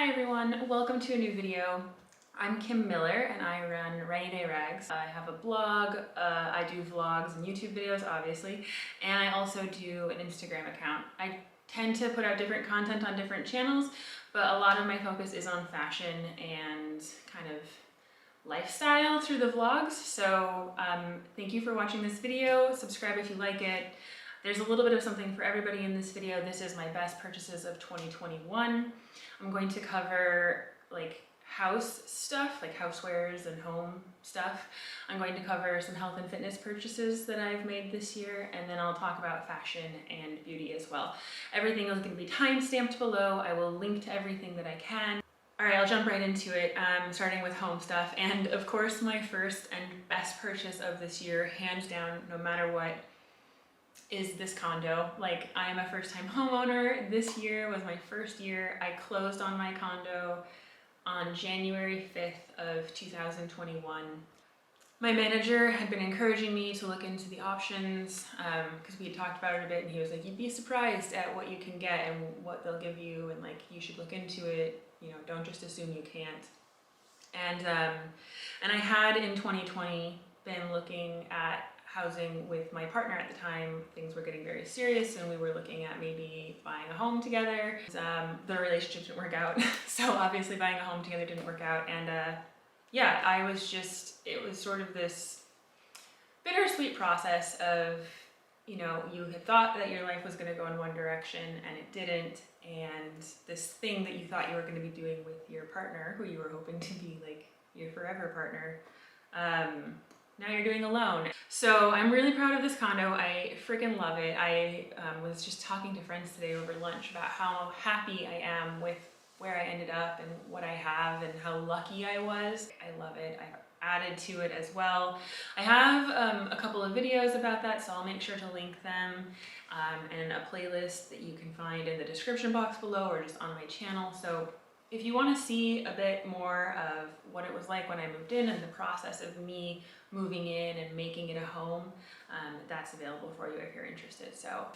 Hi everyone, welcome to a new video. I'm Kim Miller and I run Rainy Day Rags. I have a blog, I do vlogs and YouTube videos obviously, and I also do an Instagram account. I tend to put out different content on different channels, but a lot of my focus is on fashion and kind of lifestyle through the vlogs. So thank you for watching this video. Subscribe if you like it. There's a little bit of something for everybody in this video. This is my best purchases of 2021. I'm going to cover like house stuff, like housewares and home stuff. I'm going to cover some health and fitness purchases that I've made this year, and then I'll talk about fashion and beauty as well. Everything is going to be time-stamped below. I will link to everything that I can. All right, I'll jump right into it, starting with home stuff. And of course, my first and best purchase of this year, hands down, no matter what, is this condo. Like, I'm a first-time homeowner. This year was my first year. I closed on my condo on January 5th of 2021. My manager had been encouraging me to look into the options because we had talked about it a bit, and he was like, you'd be surprised at what you can get and what they'll give you, and like, you should look into it, you know, don't just assume you can't. And I had in 2020 been looking at housing with my partner at the time. Things were getting very serious and we were looking at maybe buying a home together. The relationship didn't work out, so obviously buying a home together didn't work out. And yeah, it was sort of this bittersweet process of, you know, you had thought that your life was going to go in one direction and it didn't, and this thing that you thought you were going to be doing with your partner, who you were hoping to be like your forever partner, now you're doing alone. So I'm really proud of this condo. I freaking love it. I was just talking to friends today over lunch about how happy I am with where I ended up and what I have and how lucky I was. I love it. I've added to it as well. I have a couple of videos about that, so I'll make sure to link them and a playlist that you can find in the description box below or just on my channel. So if you want to see a bit more of what it was like when I moved in and the process of me moving in and making it a home, that's available for you if you're interested. So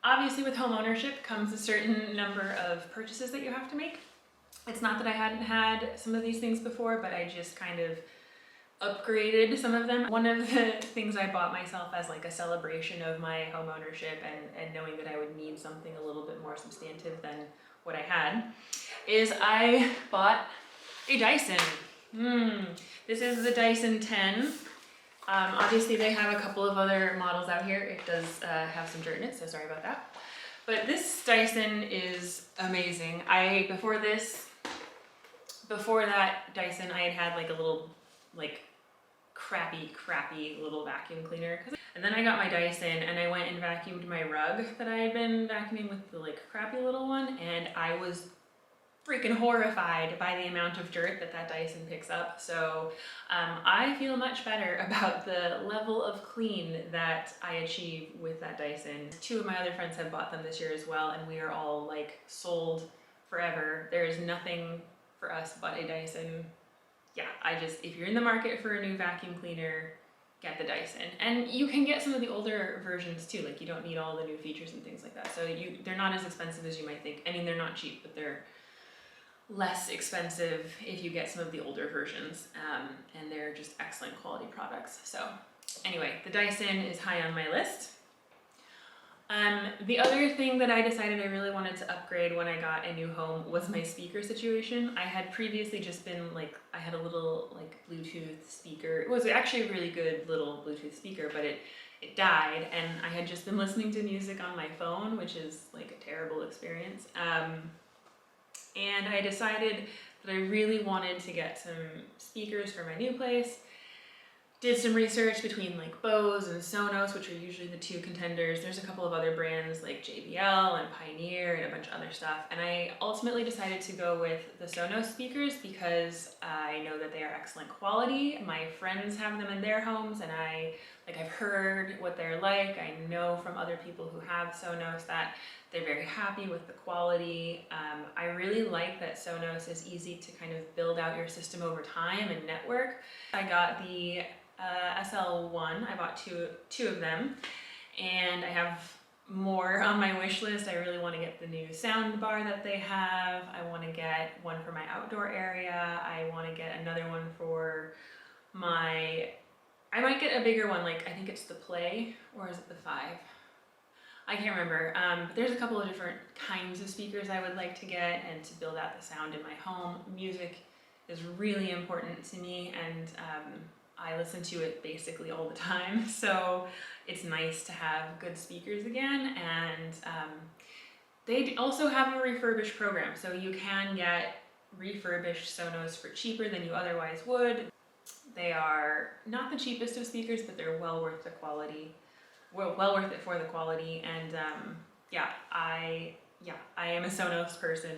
obviously with home ownership comes a certain number of purchases that you have to make. It's not that I hadn't had some of these things before, but I just kind of upgraded some of them. One of the things I bought myself as like a celebration of my home ownership and knowing that I would need something a little bit more substantive than what I had is I bought a Dyson. This is the Dyson 10. Obviously they have a couple of other models out here. It does have some dirt in it, so sorry about that. But this Dyson is amazing. Before that Dyson, I had like a little like crappy little vacuum cleaner. And then I got my Dyson and I went and vacuumed my rug that I had been vacuuming with the like crappy little one, and I was freaking horrified by the amount of dirt that Dyson picks up. So I feel much better about the level of clean that I achieve with that Dyson. Two of my other friends have bought them this year as well, and we are all like sold forever. There is nothing for us but a Dyson. Yeah, if you're in the market for a new vacuum cleaner, get the Dyson. And you can get some of the older versions too, like you don't need all the new features and things like that. So they're not as expensive as you might think. I mean, they're not cheap, but they're less expensive if you get some of the older versions, and they're just excellent quality products. So anyway, the Dyson is high on my list. The other thing that I decided I really wanted to upgrade when I got a new home was my speaker situation. I had previously just been like, I had a little like Bluetooth speaker. It was actually a really good little Bluetooth speaker, but it died, and I had just been listening to music on my phone, which is like a terrible experience. And I decided that I really wanted to get some speakers for my new place. Did some research between like Bose and Sonos, which are usually the two contenders. There's a couple of other brands like JBL and Pioneer and a bunch of other stuff. And I ultimately decided to go with the Sonos speakers because I know that they are excellent quality. My friends have them in their homes, and I've heard what they're like. I know from other people who have Sonos that they're very happy with the quality. I really like that Sonos is easy to kind of build out your system over time and network. I got the SL1, I bought two of them, and I have more on my wish list. I really want to get the new sound bar that they have. I want to get one for my outdoor area. I want to get another one for my, I might get a bigger one, like I think it's the Play, or is it the 5? I can't remember. But there's a couple of different kinds of speakers I would like to get, and to build out the sound in my home. Music is really important to me, and I listen to it basically all the time. So it's nice to have good speakers again. And they also have a refurbished program. So you can get refurbished Sonos for cheaper than you otherwise would. They are not the cheapest of speakers, but they're well worth the quality. Well worth it for the quality. And I am a Sonos person.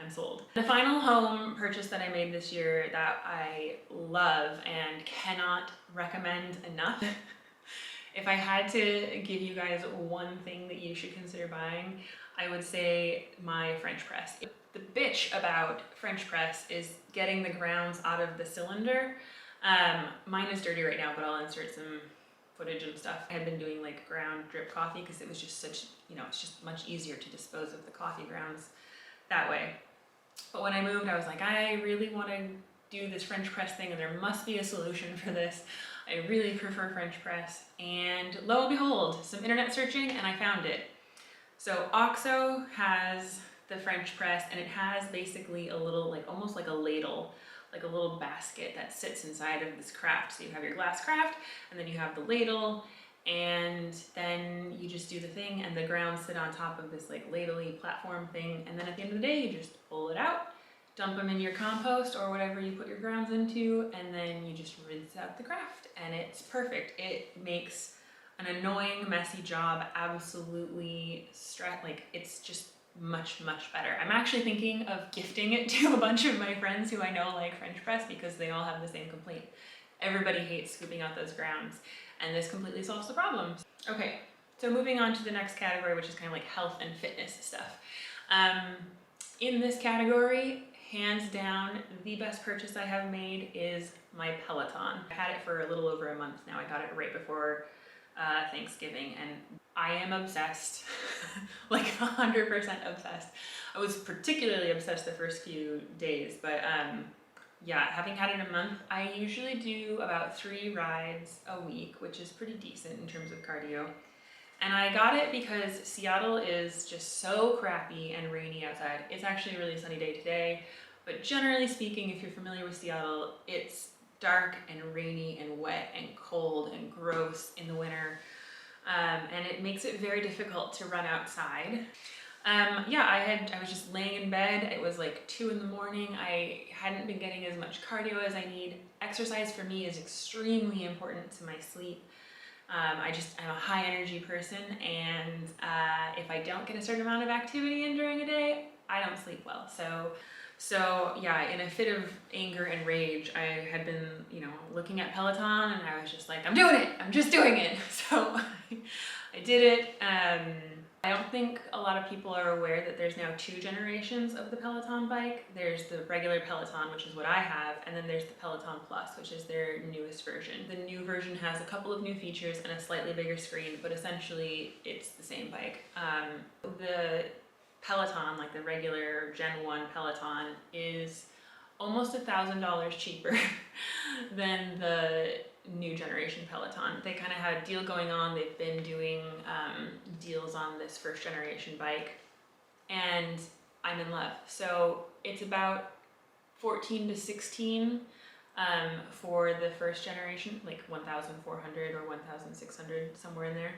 I'm sold. The final home purchase that I made this year that I love and cannot recommend enough. If I had to give you guys one thing that you should consider buying, I would say my French press. The bitch about French press is getting the grounds out of the cylinder. Mine is dirty right now, but I'll insert some footage and stuff. I had been doing like ground drip coffee because it was just such, it's just much easier to dispose of the coffee grounds that way. But when I moved, I was like, I really want to do this French press thing, and there must be a solution for this. I really prefer French press. And lo and behold, some internet searching, and I found it. So Oxo has the French press, and it has basically a little, like almost like a ladle, like a little basket that sits inside of this craft. So you have your glass craft, and then you have the ladle, and then you just do the thing, and the grounds sit on top of this like ladle-y platform thing, and then at the end of the day you just pull it out, dump them in your compost or whatever you put your grounds into, and then you just rinse out the craft, and it's perfect. It makes an annoying, messy job absolutely like it's just much better. I'm actually thinking of gifting it to a bunch of my friends who I know like French press, because they all have the same complaint. Everybody hates scooping out those grounds, and this completely solves the problem. Okay, so moving on to the next category, which is kind of like health and fitness stuff. In this category, hands down, the best purchase I have made is my Peloton. I've had it for a little over a month now. I got it right before Thanksgiving, and I am obsessed, like 100% obsessed. I was particularly obsessed the first few days, but yeah, having had it a month, I usually do about 3 rides a week, which is pretty decent in terms of cardio. And I got it because Seattle is just so crappy and rainy outside. It's actually a really sunny day today, but generally speaking, if you're familiar with Seattle, it's dark and rainy and wet and cold and gross in the winter. And it makes it very difficult to run outside. I was just laying in bed. It was like 2 in the morning. I hadn't been getting as much cardio as I need. Exercise for me is extremely important to my sleep. I'm a high energy person, and if I don't get a certain amount of activity in during a day, I don't sleep well. So yeah, in a fit of anger and rage, I had been, looking at Peloton, and I was just like, I'm doing it. I'm just doing it. So I did it. I don't think a lot of people are aware that there's now 2 generations of the Peloton bike. There's the regular Peloton, which is what I have, and then there's the Peloton Plus, which is their newest version. The new version has a couple of new features and a slightly bigger screen, but essentially it's the same bike. The Peloton, like the regular Gen 1 Peloton, is almost $1,000 cheaper than the new generation Peloton. They kind of had a deal going on. They've been doing deals on this first generation bike, and I'm in love. So it's about 14 to 16 for the first generation, like 1,400 or 1,600, somewhere in there,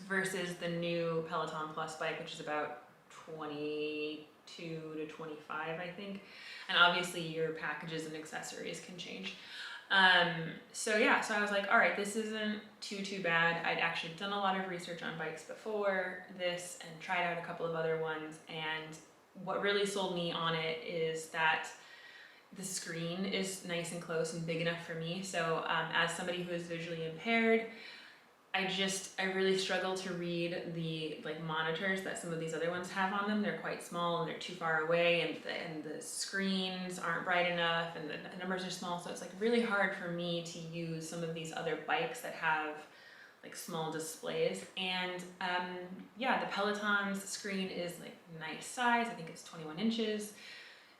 versus the new Peloton Plus bike, which is about 22 to 25, I think. And obviously your packages and accessories can change. So I was like, all right, this isn't too bad. I'd actually done a lot of research on bikes before this and tried out a couple of other ones. And what really sold me on it is that the screen is nice and close and big enough for me. So as somebody who is visually impaired, I really struggle to read the monitors that some of these other ones have on them. They're quite small and they're too far away, and the screens aren't bright enough, and the numbers are small. So it's like really hard for me to use some of these other bikes that have like small displays. And yeah, the Peloton's screen is like nice size. I think it's 21 inches.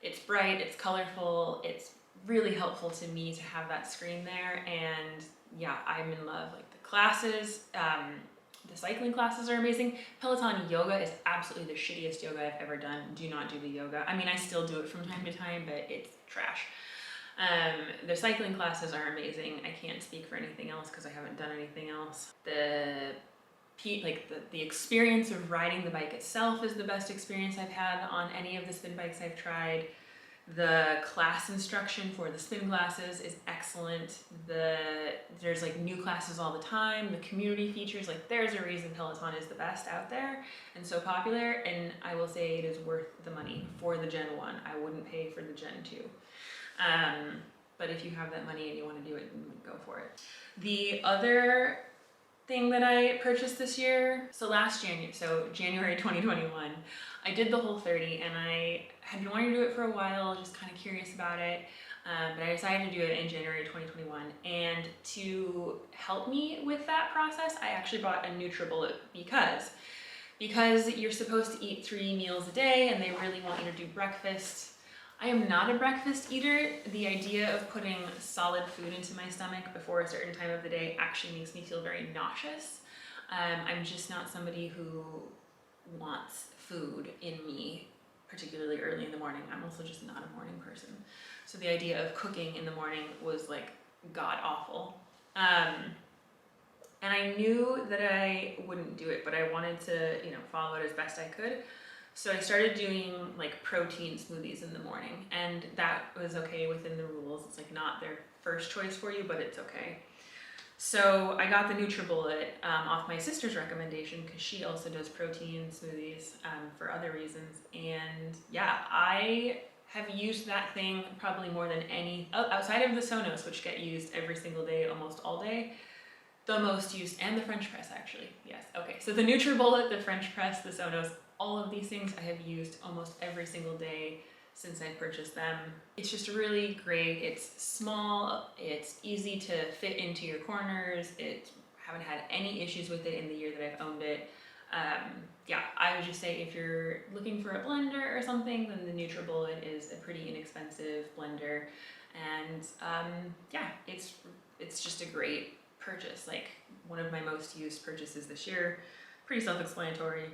It's bright, it's colorful, it's really helpful to me to have that screen there. And yeah, I'm in love. Like the classes, the cycling classes are amazing. Peloton yoga is absolutely the shittiest yoga I've ever done. Do not do the yoga. I mean, I still do it from time to time, but it's trash. The cycling classes are amazing. I can't speak for anything else because I haven't done anything else. The experience of riding the bike itself is the best experience I've had on any of the spin bikes I've tried. The class instruction for the spin classes is excellent. There's like new classes all the time. The community features, like there's a reason Peloton is the best out there and so popular, and I will say it is worth the money for the Gen 1. I wouldn't pay for the Gen 2. But if you have that money and you want to do it, go for it. The other thing that I purchased this year, so January 2021, I did the Whole30, and I had been wanting to do it for a while, just kind of curious about it, but I decided to do it in January 2021. And to help me with that process, I actually bought a Neutrabullet because you're supposed to eat 3 meals a day, and they really want you to do breakfast. I am not a breakfast eater. The idea of putting solid food into my stomach before a certain time of the day actually makes me feel very nauseous. I'm just not somebody who wants food in me, particularly early in the morning. I'm also just not a morning person. So the idea of cooking in the morning was like god awful. And I knew that I wouldn't do it, but I wanted to, follow it as best I could. So I started doing like protein smoothies in the morning, and that was okay within the rules. It's like not their first choice for you, but it's okay. So I got the Neutrabullet off my sister's recommendation because she also does protein smoothies for other reasons. And yeah, I have used that thing probably more than any, outside of the Sonos, which get used every single day, almost all day. The most used, and the French press actually, yes. Okay, so the Neutrabullet, the French press, the Sonos, all of these things I have used almost every single day since I purchased them. It's just really great. It's small, it's easy to fit into your corners. Haven't had any issues with it in the year that I've owned it. Yeah, I would just say if you're looking for a blender or something, then the Neutrabullet is a pretty inexpensive blender. And yeah, it's just a great purchase, like one of my most used purchases this year. Pretty self-explanatory.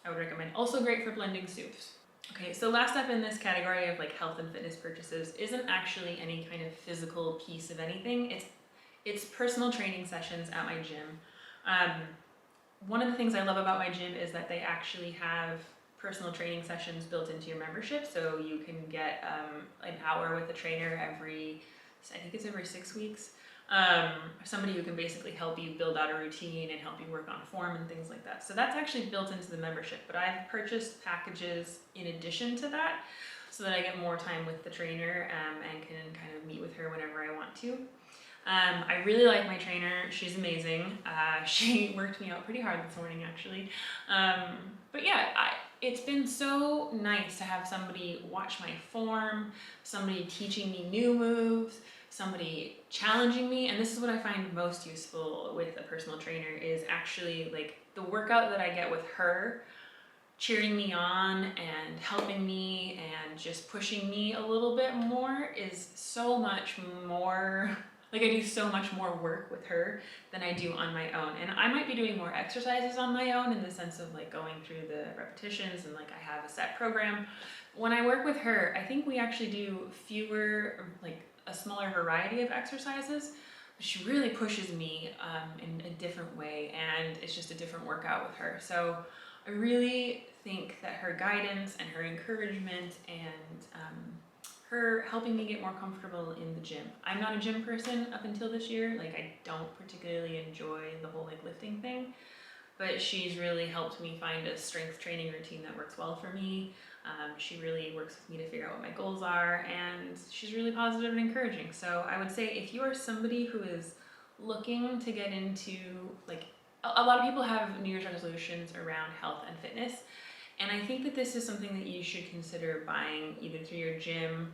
I would recommend. Also great for blending soups. Okay, so last up in this category of like health and fitness purchases isn't actually any kind of physical piece of anything. It's personal training sessions at my gym. One of the things I love about my gym is that they actually have personal training sessions built into your membership, so you can get an hour with a trainer every 6 weeks. Somebody who can basically help you build out a routine and help you work on form and things like that. So that's actually built into the membership, but I've purchased packages in addition to that so that I get more time with the trainer and can kind of meet with her whenever I want to. I really like my trainer. She's amazing. She worked me out pretty hard this morning actually. But yeah, it's been so nice to have somebody watch my form, somebody teaching me new moves, somebody challenging me. And this is what I find most useful with a personal trainer is actually like the workout that I get with her, cheering me on and helping me and just pushing me a little bit more is so much more, like I do so much more work with her than I do on my own. And I might be doing more exercises on my own in the sense of like going through the repetitions and like I have a set program. When I work with her, I think we actually do fewer, like a smaller variety of exercises. She really pushes me in a different way, and it's just a different workout with her. So I really think that her guidance and her encouragement and her helping me get more comfortable in the gym. I'm not a gym person up until this year. Like I don't particularly enjoy the whole like lifting thing, but she's really helped me find a strength training routine that works well for me. She really works with me to figure out what my goals are, and she's really positive and encouraging. So I would say if you are somebody who is looking to get into, like, a lot of people have New Year's resolutions around health and fitness, and I think that this is something that you should consider buying either through your gym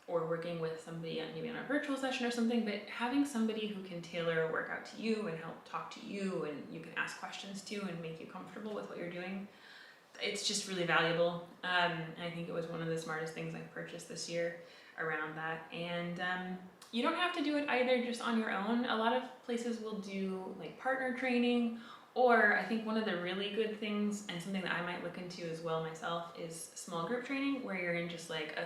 or working with somebody maybe on a virtual session or something, but having somebody who can tailor a workout to you and help talk to you and you can ask questions to and make you comfortable with what you're doing, it's just really valuable. And I think it was one of the smartest things I've purchased this year around that. And you don't have to do it either just on your own. A lot of places will do like partner training, or I think one of the really good things and something that I might look into as well myself is small group training, where you're in just like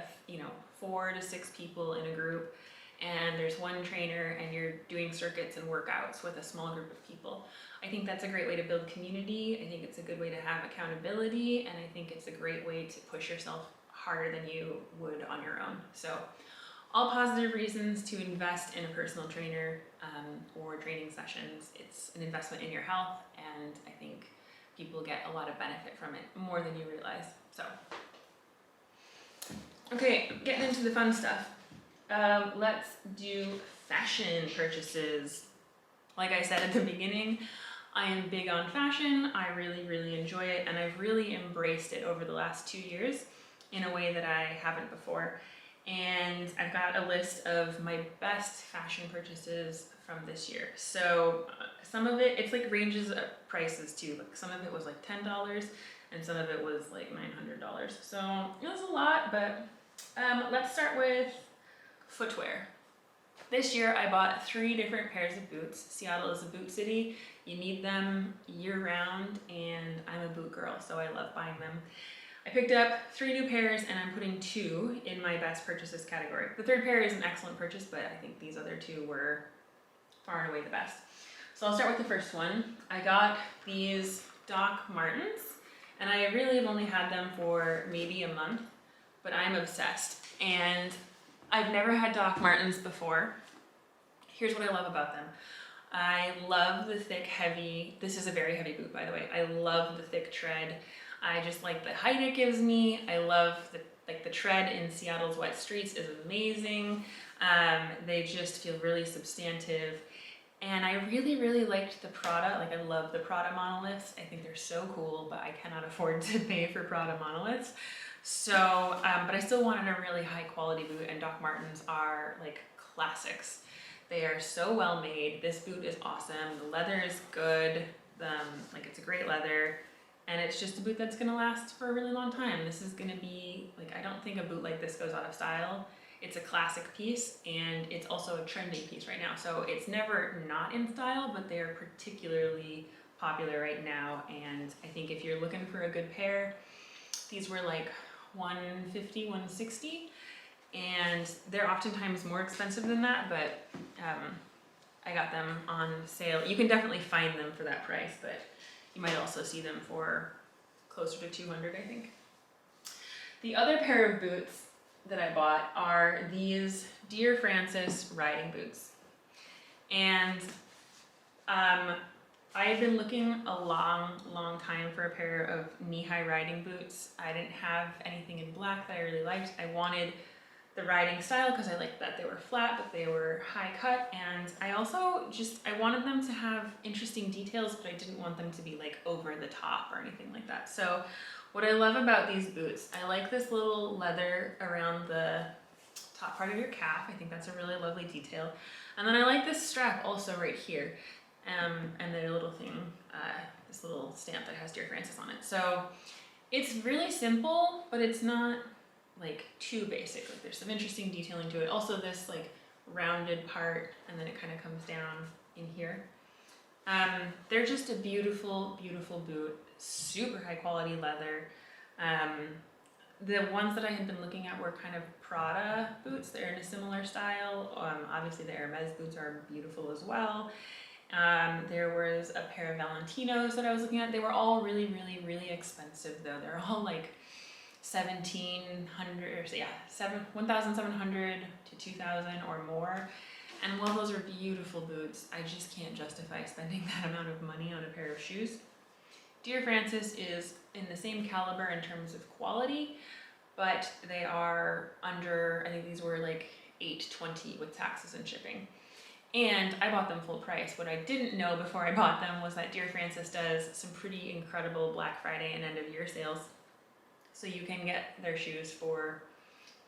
4 to 6 people in a group, and there's one trainer and you're doing circuits and workouts with a small group of people. I think that's a great way to build community. I think it's a good way to have accountability, and I think it's a great way to push yourself harder than you would on your own. So all positive reasons to invest in a personal trainer or training sessions. It's an investment in your health, and I think people get a lot of benefit from it, more than you realize. So, okay, getting into the fun stuff. Let's do fashion purchases. Like I said at the beginning, I am big on fashion. I really, really enjoy it, and I've really embraced it over the last 2 years in a way that I haven't before. And I've got a list of my best fashion purchases from this year. So some of it, it's like ranges of prices too. Like some of it was like $10 and some of it was like $900. So it was a lot, but let's start with footwear. This year I bought 3 different pairs of boots. Seattle is a boot city. You need them year round, and I'm a boot girl, so I love buying them. I picked up 3 new pairs, and I'm putting 2 in my best purchases category. The 3rd pair is an excellent purchase, but I think these other 2 were far and away the best. So I'll start with the first one. I got these Doc Martens, and I really have only had them for maybe a month, but I'm obsessed. And I've never had Doc Martens before. Here's what I love about them. I love the thick, heavy, this is a very heavy boot, by the way. I love the thick tread. I just like the height it gives me. I love the tread in Seattle's wet streets is amazing. They just feel really substantive. And I really, really liked the Prada. Like, I love the Prada monoliths. I think they're so cool, but I cannot afford to pay for Prada monoliths. So, but I still wanted a really high quality boot, and Doc Martens are like classics. They are so well made. This boot is awesome. The leather is good. Like, it's a great leather. And it's just a boot that's gonna last for a really long time. This is gonna be, like, I don't think a boot like this goes out of style. It's a classic piece, and it's also a trending piece right now. So it's never not in style, but they are particularly popular right now. And I think if you're looking for a good pair, these were like $150, $160, and they're oftentimes more expensive than that, but I got them on sale. You can definitely find them for that price, but you might also see them for closer to $200, I think. The other pair of boots that I bought are these Dear Francis riding boots. And I had been looking a long time for a pair of knee-high riding boots. I didn't have anything in black that I really liked. I wanted the riding style because I liked that they were flat, but they were high cut, and I also I wanted them to have interesting details, but I didn't want them to be like over the top or anything like that. So what I love about these boots, I like this little leather around the top part of your calf. I think that's a really lovely detail. And then I like this strap also right here, and the little thing, this little stamp that has Dear Francis on it. So it's really simple, but it's not like too basic. Like, there's some interesting detailing to it. Also this like rounded part, and then it kind of comes down in here. They're just a beautiful, beautiful boot. Super high quality leather. The ones that I had been looking at were kind of Prada boots. They're in a similar style. Obviously the Hermes boots are beautiful as well. There was a pair of Valentinos that I was looking at. They were all really, really, really expensive though. They're all like $1,700, so yeah, $1,700 to $2,000 or more. And while those are beautiful boots, I just can't justify spending that amount of money on a pair of shoes. Dear Francis is in the same caliber in terms of quality, but they are under, I think these were like $820 with taxes and shipping. And I bought them full price. What I didn't know before I bought them was that Dear Francis does some pretty incredible Black Friday and end of year sales. So you can get their shoes for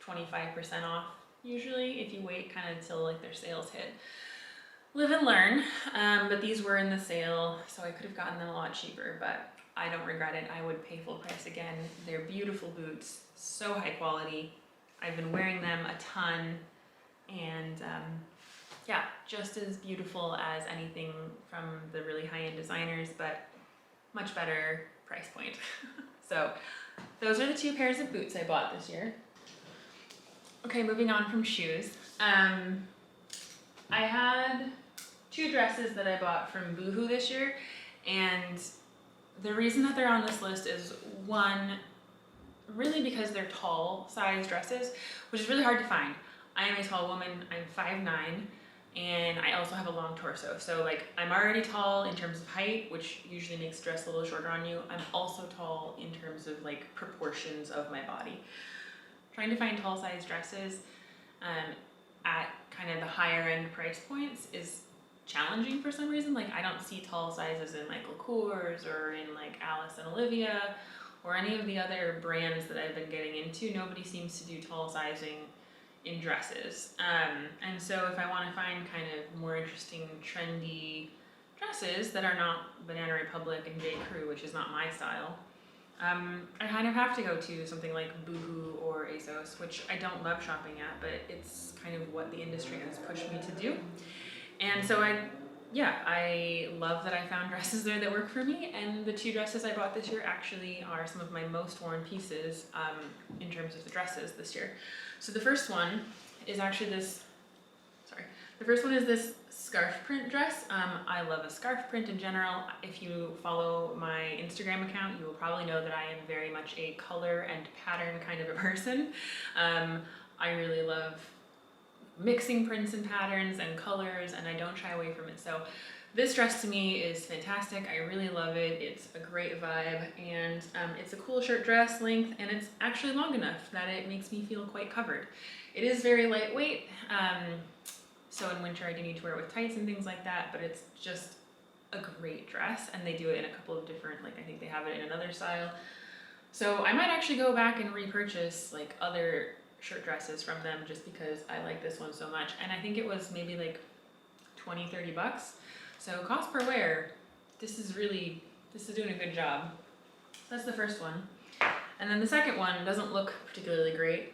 25% off usually if you wait kind of until like their sales hit. Live and learn, but these were in the sale, so I could have gotten them a lot cheaper, but I don't regret it. I would pay full price again. They're beautiful boots, so high quality. I've been wearing them a ton, and yeah, just as beautiful as anything from the really high-end designers, but much better price point. So those are the 2 pairs of boots I bought this year. Okay, moving on from shoes. I had 2 dresses that I bought from Boohoo this year, and the reason that they're on this list is, one, really because they're tall size dresses, which is really hard to find. I am a tall woman, I'm 5'9", and I also have a long torso. So like, I'm already tall in terms of height, which usually makes dress a little shorter on you. I'm also tall in terms of like proportions of my body. Trying to find tall size dresses at kind of the higher end price points is challenging for some reason. Like, I don't see tall sizes in Michael Kors or in like Alice and Olivia or any of the other brands that I've been getting into. Nobody seems to do tall sizing in dresses. And so if I want to find kind of more interesting, trendy dresses that are not Banana Republic and J. Crew, which is not my style, I kind of have to go to something like Boohoo or ASOS, which I don't love shopping at, but it's kind of what the industry has pushed me to do. And so I love that I found dresses there that work for me, and the 2 dresses I bought this year actually are some of my most worn pieces in terms of the dresses this year. So the first one is actually this scarf print dress. I love a scarf print in general. If you follow my Instagram account, you will probably know that I am very much a color and pattern kind of a person. I really love mixing prints and patterns and colors, and I don't shy away from it. So this dress to me is fantastic. I really love it. It's a great vibe, and it's a cool shirt dress length, and it's actually long enough that it makes me feel quite covered. It is very lightweight, so in winter I do need to wear it with tights and things like that, but it's just a great dress, and they do it in a couple of different, like I think they have it in another style. So I might actually go back and repurchase like other shirt dresses from them just because I like this one so much. And I think it was maybe like 20-30 bucks. So cost per wear, this is doing a good job. That's the first one. And then the second one doesn't look particularly great,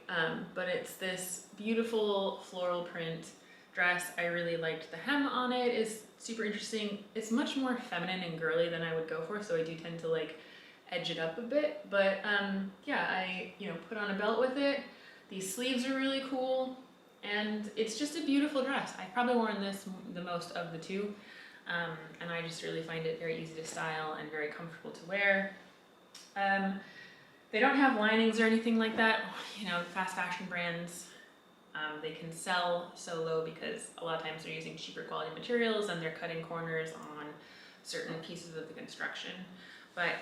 but it's this beautiful floral print dress. I really liked the hem on it. It's super interesting. It's much more feminine and girly than I would go for, so I do tend to like edge it up a bit. But yeah, I put on a belt with it. These sleeves are really cool, and it's just a beautiful dress. I've probably worn this the most of the 2, and I just really find it very easy to style and very comfortable to wear. They don't have linings or anything like that. Fast fashion brands, they can sell so low because a lot of times they're using cheaper quality materials and they're cutting corners on certain pieces of the construction. But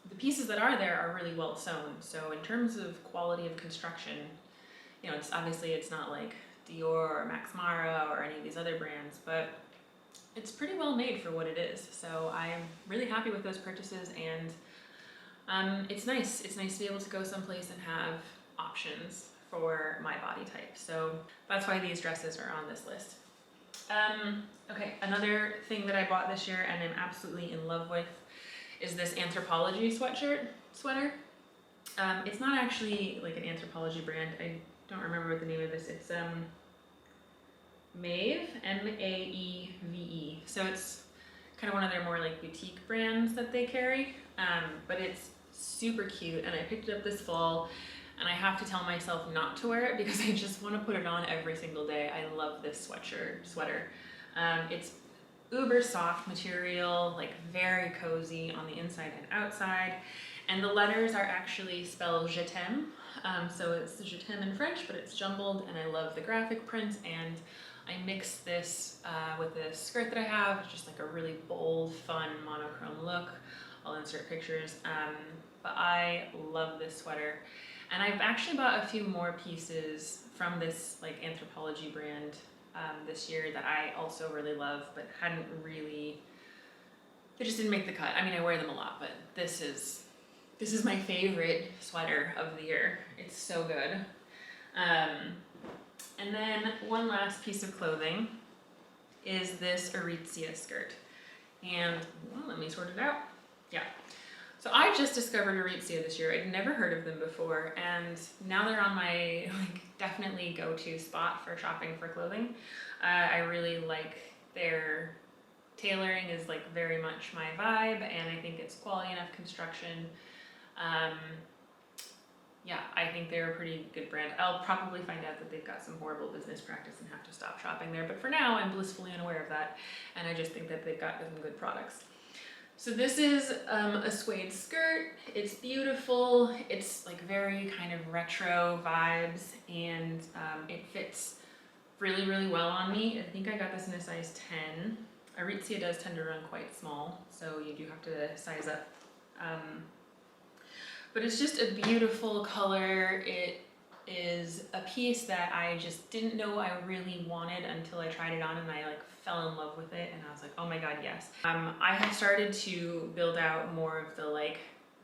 the pieces that are there are really well sewn. So in terms of quality of construction, it's obviously it's not like Dior or Max Mara or any of these other brands, but it's pretty well made for what it is. So I'm really happy with those purchases, and it's nice. It's nice to be able to go someplace and have options for my body type. So that's why these dresses are on this list. Okay, another thing that I bought this year and I'm absolutely in love with is this Anthropologie sweater. It's not actually like an Anthropologie brand. I don't remember what the name of this. It's Maeve, M-A-E-V-E. So it's kind of one of their more like boutique brands that they carry, but it's super cute, and I picked it up this fall, and I have to tell myself not to wear it because I just want to put it on every single day. I love this sweater. It's uber soft material, like very cozy on the inside and outside, and the letters are actually spelled Je t'aime. So it's Je t'aime in French, but it's jumbled, and I love the graphic print, and I mixed this with the skirt that I have. It's just like a really bold, fun, monochrome look. I'll insert pictures, but I love this sweater. And I've actually bought a few more pieces from this like Anthropologie brand this year that I also really love, but they just didn't make the cut. I mean, I wear them a lot, but this is my favorite sweater of the year. It's so good. And then one last piece of clothing is this Aritzia skirt. And well, let me sort it out. Yeah. So I just discovered Aritzia this year. I'd never heard of them before, and now they're on my definitely go-to spot for shopping for clothing. I really like their tailoring is very much my vibe, and I think it's quality enough construction. Yeah, I think they're a pretty good brand. I'll probably find out that they've got some horrible business practice and have to stop shopping there, but for now I'm blissfully unaware of that, and I just think that they've got some good products. So this is a suede skirt. It's beautiful. It's very kind of retro vibes, and it fits really, really well on me. I think I got this in a size 10. Aritzia does tend to run quite small, so you do have to size up. But it's just a beautiful color. It is a piece that I just didn't know I really wanted until I tried it on, and I fell in love with it, and I was like, oh my god, yes. I have started to build out more of the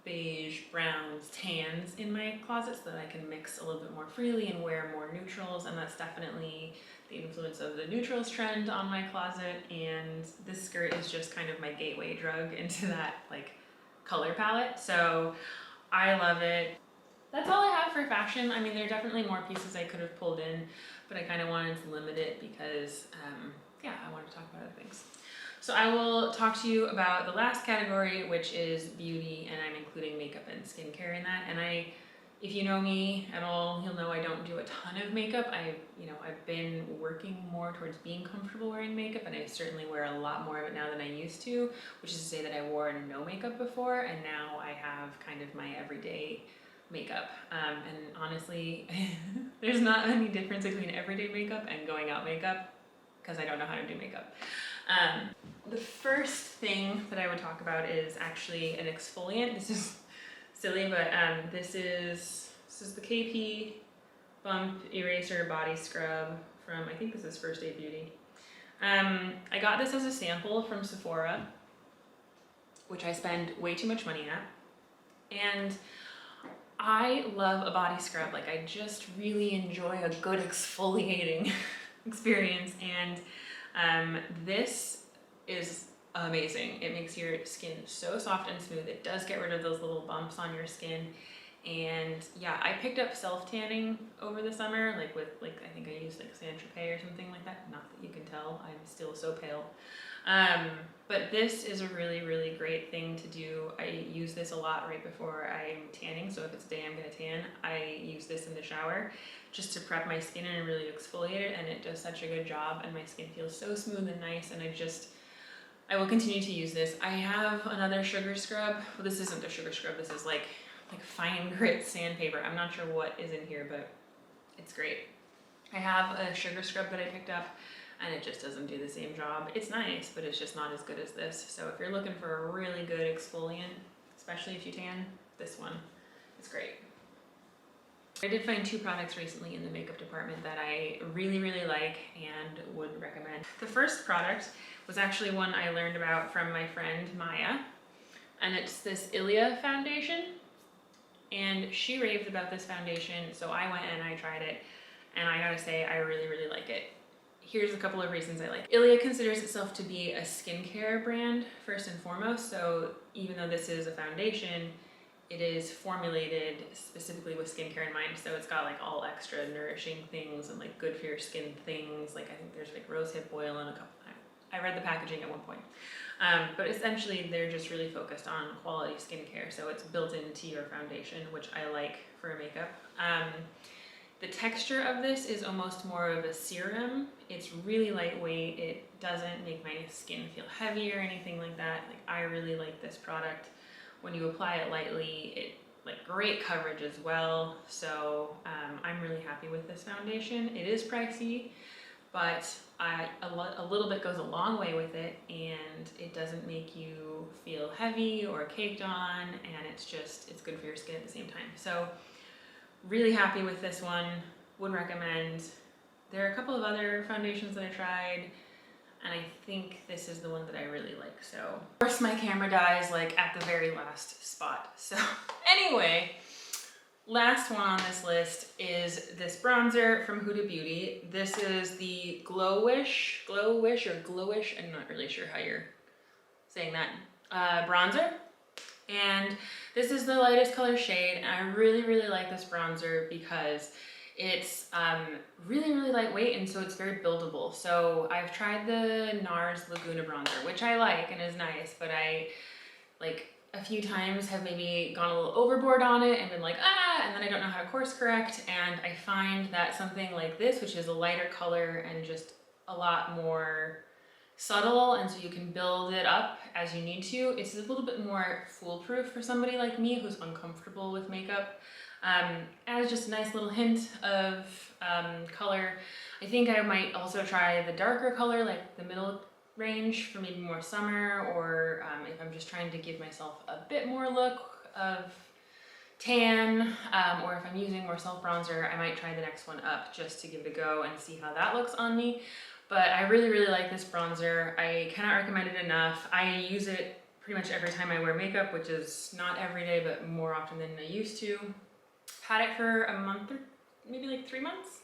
beige, browns, tans in my closet so that I can mix a little bit more freely and wear more neutrals, and that's definitely the influence of the neutrals trend on my closet, and this skirt is just kind of my gateway drug into that color palette. So I love it. That's all I have for fashion. I mean, there are definitely more pieces I could have pulled in, but I kind of wanted to limit it because, yeah, I wanted to talk about other things. So I will talk to you about the last category, which is beauty, and I'm including makeup and skincare in that. And if you know me at all, you'll know I don't do a ton of makeup. I've been working more towards being comfortable wearing makeup, and I certainly wear a lot more of it now than I used to, which is to say that I wore no makeup before, and now I have kind of my everyday makeup. And honestly, there's not any difference between everyday makeup and going out makeup because I don't know how to do makeup. The first thing that I would talk about is actually an exfoliant. This is silly, but this is the KP Bump Eraser Body Scrub from, I think this is First Aid Beauty. I got this as a sample from Sephora, which I spend way too much money at. And I love a body scrub. I just really enjoy a good exfoliating experience, and this is amazing. It makes your skin so soft and smooth. It does get rid of those little bumps on your skin. And yeah, I picked up self-tanning over the summer, I think I used Saint-Tropez or something like that. Not that you can tell, I'm still so pale. But this is a really, really great thing to do. I use this a lot right before I'm tanning, so if it's a day I'm gonna tan, I use this in the shower just to prep my skin and really exfoliate it, and it does such a good job, and my skin feels so smooth and nice, and I will continue to use this. I have another sugar scrub. Well, this isn't a sugar scrub, this is like fine grit sandpaper. I'm not sure what is in here, but it's great. I have a sugar scrub that I picked up, and it just doesn't do the same job. It's nice, but it's just not as good as this. So if you're looking for a really good exfoliant, especially if you tan, this one is great. I did find two products recently in the makeup department that I really, really like and would recommend. The first product was actually one I learned about from my friend Maya, and it's this ILIA foundation. And she raved about this foundation, so I went and I tried it, and I gotta say, I really, really like it. Here's a couple of reasons I like it. ILIA considers itself to be a skincare brand, first and foremost, so even though this is a foundation, it is formulated specifically with skincare in mind, so it's got all extra nourishing things and good for your skin things, I think there's rosehip oil and a couple, I read the packaging at one point. But essentially they're just really focused on quality skincare, so it's built into your foundation, which I like for a makeup. The texture of this is almost more of a serum. It's really lightweight. It doesn't make my skin feel heavy or anything like that. I really like this product. When you apply it lightly, it great coverage as well. So I'm really happy with this foundation. It is pricey, but a little bit goes a long way with it, and it doesn't make you feel heavy or caked on, and it's good for your skin at the same time. So really happy with this one, would recommend. There are a couple of other foundations that I tried, and I think this is the one that I really like. So of course my camera dies at the very last spot. So anyway, Last one on this list is this bronzer from Huda Beauty. This is the GloWish, I'm not really sure how you're saying that, bronzer. And this is the lightest color shade, and I really like this bronzer because it's really lightweight, and so it's very buildable. So I've tried the NARS Laguna bronzer, which I like and is nice, but I like a few times have maybe gone a little overboard on it and been like, and then I don't know how to course correct. And I find that something like this, which is a lighter color and just a lot more subtle, and so you can build it up as you need to, it's a little bit more foolproof for somebody like me who's uncomfortable with makeup. Adds just a nice little hint of color. I think I might also try the darker color, like the middle range, for maybe more summer, or if I'm just trying to give myself a bit more look of tan, or if I'm using more self bronzer, I might try the next one up just to give it a go and see how that looks on me. But I really like this bronzer. I cannot recommend it enough. I use it pretty much every time I wear makeup, which is not every day, but more often than I used to. Had it for a month or maybe like 3 months,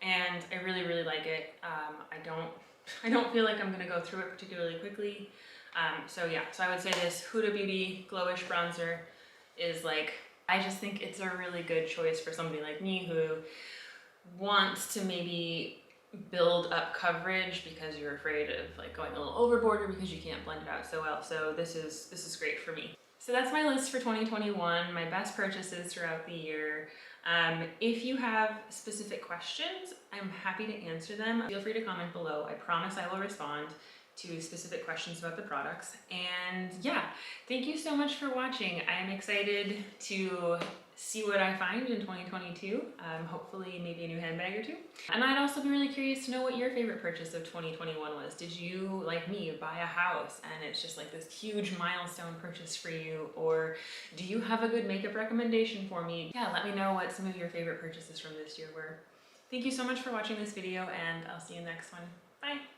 and I really like it. I don't feel like I'm gonna go through it particularly quickly. So yeah, so I would say this Huda Beauty GloWish bronzer is like, I just think it's a really good choice for somebody like me who wants to maybe build up coverage because you're afraid of like going a little overboard, or because you can't blend it out so well. So this is great for me. So that's my list for 2021, my best purchases throughout the year. If you have specific questions, I'm happy to answer them. Feel free to comment below. I promise I will respond to specific questions about the products. And yeah, thank you so much for watching. I am excited to see what I find in 2022. Hopefully maybe a new handbag or two. And I'd also be really curious to know what your favorite purchase of 2021 was. Did you, like me, buy a house and it's just like this huge milestone purchase for you? Or do you have a good makeup recommendation for me? Yeah, let me know what some of your favorite purchases from this year were. Thank you so much for watching this video, and I'll see you in the next one. Bye!